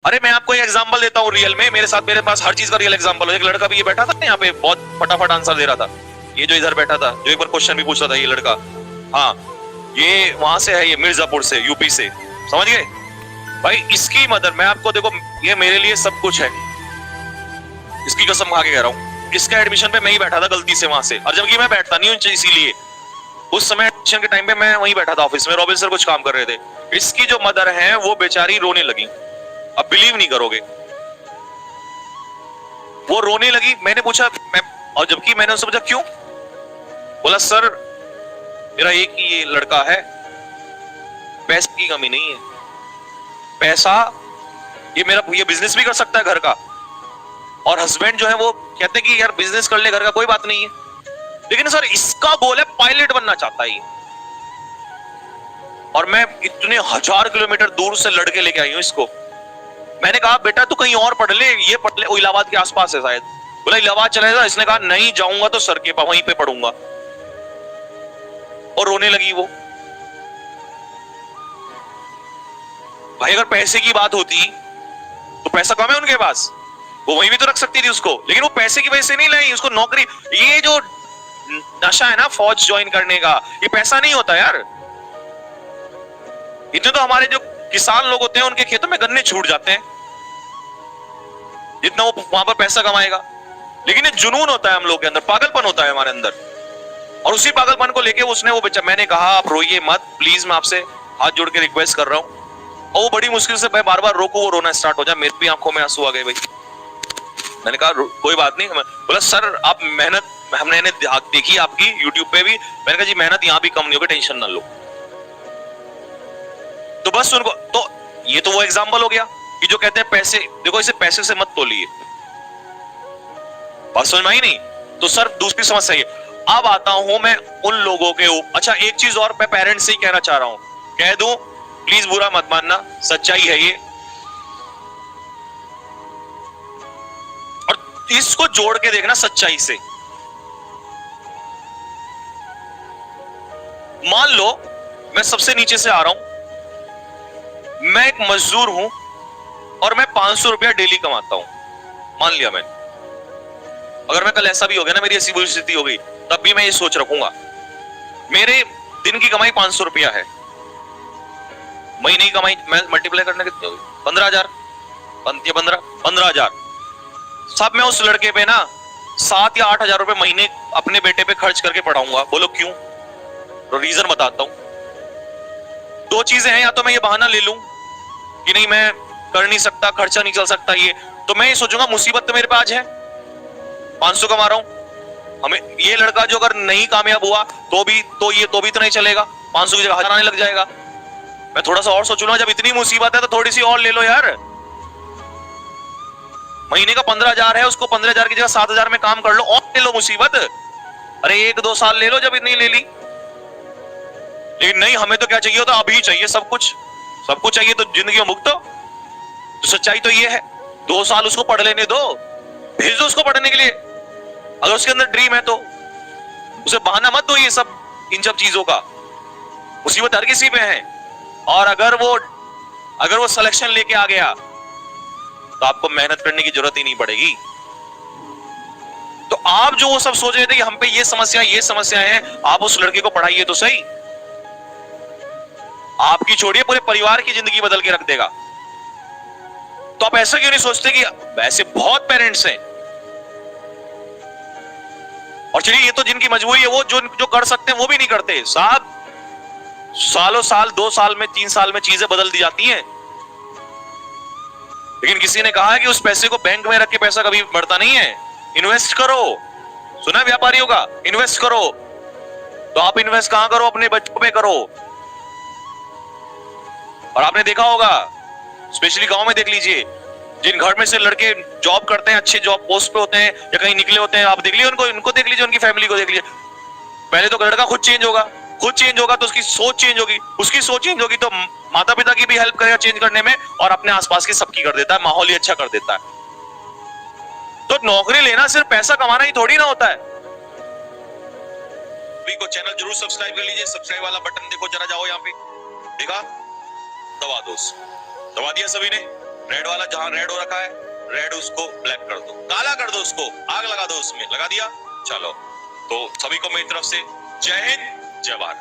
अरे मैं आपको एक एग्जांपल देता हूँ रियल में, मेरे पास हर चीज का रियल एग्जांपल है। एक लड़का भी ये बैठा था यहाँ पे, बहुत फटाफट आंसर दे रहा था। ये जो इधर बैठा था, जो एक बार क्वेश्चन भी पूछ रहा था, ये लड़का, हाँ ये वहां से है, ये मिर्जापुर से, यूपी से, समझ गए भाई। इसकी मदर, मैं आपको देखो, ये मेरे लिए सब कुछ है, इसकी कसम खा के कह रहा हूँ। इसका एडमिशन पे मैं ही बैठा था गलती से वहां से, और जबकि मैं बैठता नहीं हूँ इसीलिए। उस समय एडमिशन के टाइम पे मैं वहीं बैठा था ऑफिस में, रॉबिन सर कुछ काम कर रहे थे। इसकी जो मदर है वो बेचारी रोने लगी, अब बिलीव नहीं करोगे, वो रोने लगी। मैंने पूछा, मैं, और जबकि मैंने उससे पूछा क्यों, बोला सर मेरा एक ही ये लड़का है, पैसे की कमी नहीं है, पैसा ये मेरा, ये बिजनेस भी कर सकता है घर का, और हस्बैंड जो है वो कहते कि यार बिजनेस कर ले घर का, कोई बात नहीं है, लेकिन सर इसका गोल है पायलट बनना चाहता है। और मैं इतने 1000 किलोमीटर दूर से लड़के लेके आई हूं इसको। मैंने कहा बेटा तू कहीं और पढ़ ले, ये पढ़ ले, वो इलाहाबाद के आसपास है शायद। बोला इलाहाबाद चले जा। इसने कहा नहीं जाऊंगा तो सर के पास वहीं पे पढ़ूंगा, और रोने लगी वो। भाई अगर पैसे की बात होती तो पैसा कम है उनके पास, वो वहीं भी तो रख सकती थी उसको, लेकिन वो पैसे की वजह से नहीं लाई उसको नौकरी। ये जो नशा है ना फौज ज्वाइन करने का, ये पैसा नहीं होता यार। इतने तो हमारे जो किसान लोग होते हैं उनके खेतों में गन्ने छूट जाते हैं, जितना वो वहां पर पैसा कमाएगा। लेकिन ये जुनून होता है हम लोग के अंदर, पागलपन होता है हमारे अंदर, और उसी पागलपन को लेके उसने वो बच्चा, मैंने कहा आप रोइए मत प्लीज, मैं आपसे हाथ जोड़ के रिक्वेस्ट कर रहा हूं। और वो बड़ी मुश्किल से मैं बार बार रोको, वो रोना स्टार्ट हो जाए, मेरी भी आंखों में आंसू आ गए भाई। मैंने कहा कोई बात नहीं, बोला सर आप मेहनत हमने देखी आपकी यूट्यूब पे भी। मैंने कहा जी मेहनत यहां भी कम नहीं होगी, टेंशन ना लो। तो बस उनको तो, ये तो वो एग्जांपल हो गया कि जो कहते हैं पैसे, देखो इसे पैसे से मत तोलिए, बात समझ में आई नहीं। तो सर दूसरी समस्या ये, अब आता हूं मैं उन लोगों के ऊपर। अच्छा एक चीज और मैं पेरेंट्स से ही कहना चाह रहा हूं, कह दूं प्लीज बुरा मत मानना, सच्चाई है ये, और इसको जोड़ के देखना सच्चाई से। मान लो मैं सबसे नीचे से आ रहा हूं, मैं एक मजदूर हूं और मैं 500 रुपया डेली कमाता हूं, मान लिया मैंने। अगर मैं कल ऐसा भी हो गया ना, मेरी ऐसी बुरी स्थिति हो गई, तब भी मैं ये सोच रखूंगा मेरे दिन की कमाई 500 रुपया है, महीने की कमाई मैं मल्टीप्लाई करने कितनी होगी, 15,000, 15,000। सब मैं उस लड़के पे ना 7 या 8,000 रुपए महीने अपने बेटे पे खर्च करके पढ़ाऊंगा। बोलो क्यों, तो रीजन बताता हूं। दो चीजें हैं, या तो मैं ये बहाना ले लूं कि नहीं मैं कर नहीं सकता, खर्चा नहीं चल सकता, ये तो मैं ये सोचूंगा मुसीबत तो मेरे पास है, 500 कमा रहा हूं, हमें ये लड़का जो अगर नहीं कामयाब हुआ तो भी तो नहीं चलेगा, 500 की जगह 1000 आने लग जाएगा। मैं थोड़ा सा और सोचूंगा, जब इतनी मुसीबत है तो थोड़ी सी और ले लो यार। महीने का 15,000 है, उसको 15,000 की जगह 7,000 में काम कर लो, और ले लो मुसीबत। अरे 1-2 साल ले लो जब इतनी ले ली। लेकिन नहीं, हमें तो क्या चाहिए होता, अभी चाहिए सब कुछ, सब कुछ चाहिए तो जिंदगी में भुगतो। तो सच्चाई तो ये है, 2 साल उसको पढ़ लेने दो, भेज दो उसको पढ़ने के लिए, अगर उसके अंदर ड्रीम है तो। उसे बहाना मत दो ये सब, इन सब चीजों का। मुसीबत हर किसी पे है, और अगर वो सिलेक्शन लेके आ गया तो आपको मेहनत करने की जरूरत ही नहीं पड़ेगी। तो आप जो वो सब सोच रहे थे कि हम पे ये समस्या है, आप उस लड़के को पढ़ाइए तो सही, आपकी छोड़िए पूरे परिवार की जिंदगी बदल के रख देगा। तो आप ऐसा क्यों नहीं सोचते कि ऐसे बहुत पेरेंट्स हैं, और चलिए ये तो जिनकी मजबूरी है, वो जो कर सकते हैं वो भी नहीं करते साहब। सालों साल, 2 साल में, 3 साल में चीजें बदल दी जाती हैं। लेकिन किसी ने कहा है कि उस पैसे को बैंक में रख के पैसा कभी बढ़ता नहीं है, इन्वेस्ट करो। सुना व्यापारियों का, इन्वेस्ट करो। तो आप इन्वेस्ट कहां करो, अपने बच्चों पे करो। और आपने देखा होगा, स्पेशली गांव में देख लीजिए, जिन घर में से लड़के जॉब करते हैं, अच्छे जॉब पोस्ट पे होते हैं या कहीं निकले होते हैं, आप देख लीजिए उनको देख लीजिए, उनकी फैमिली को देख लीजिए। पहले तो लड़का खुद चेंज होगा तो उसकी सोच चेंज होगी, उसकी सोच चेंज होगी तो माता पिता की भी हेल्प करेगा चेंज करने में, और अपने आसपास की सबकी कर देता है, माहौल ही अच्छा कर देता है। तो नौकरी लेना सिर्फ पैसा कमाना ही थोड़ी ना होता है। को चैनल जरूर सब्सक्राइब कर लीजिए, सब्सक्राइब वाला बटन देखो जरा, जाओ यहाँ पे, देखा, दबा दो, दबा दिया सभी ने। रेड वाला जहां रेड हो रखा है, रेड उसको ब्लैक कर दो, काला कर दो, उसको आग लगा दो, उसमें लगा दिया। चलो, तो सभी को मेरी तरफ से जय हिंद, जय भारत।